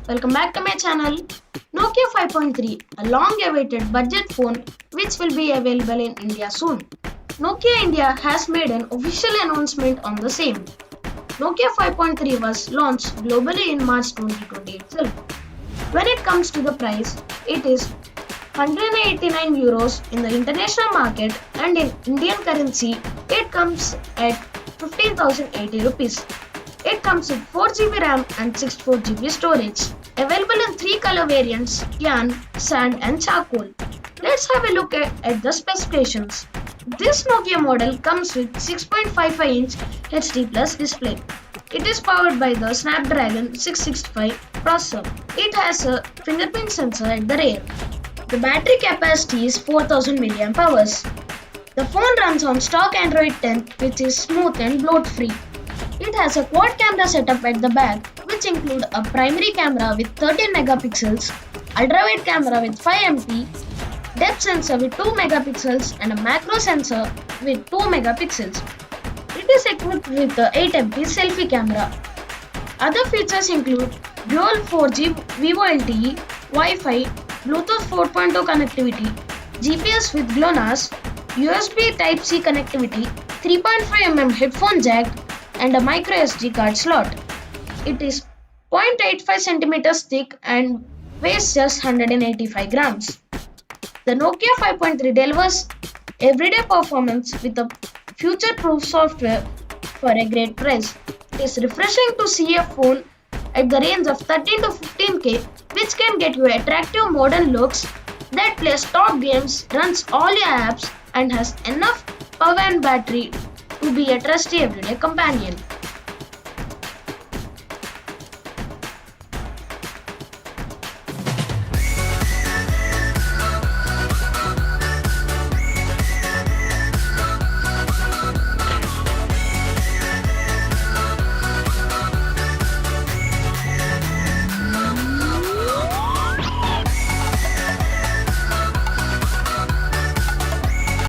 Welcome back to my channel. Nokia 5.3, a long-awaited budget phone which will be available in India soon. Nokia India has made an official announcement on the same. Nokia 5.3 was launched globally in March 2020 itself. When it comes to the price, it is 189 euros in the international market, and in Indian currency it comes at 15,080 rupees. It comes with 4GB RAM and 64GB storage. Available in 3 color variants: cyan, sand and charcoal. Let's have a look at the specifications. This Nokia model comes with 6.55-inch HD Plus display. It is powered by the Snapdragon 665 processor. It has a fingerprint sensor at the rear. The battery capacity is 4000 mAh. The phone runs on stock Android 10, which is smooth and bloat-free. It has a quad camera setup at the back, which include a primary camera with 13 megapixels, ultrawide camera with 5 MP, depth sensor with 2 megapixels and a macro sensor with 2 megapixels. It is equipped with a 8 MP selfie camera. Other features include dual 4G Vivo LTE, Wi-Fi, Bluetooth 4.0 connectivity, GPS with GLONASS, USB Type-C connectivity, 3.5mm headphone jack, and a micro SD card slot. It is 0.85 cm thick and weighs just 185 grams. The Nokia 5.3 delivers everyday performance with a future-proof software for a great price. It is refreshing to see a phone at the range of 13 to 15K, which can get you attractive modern looks that plays top games, runs all your apps, and has enough power and battery to be a trusty everyday companion.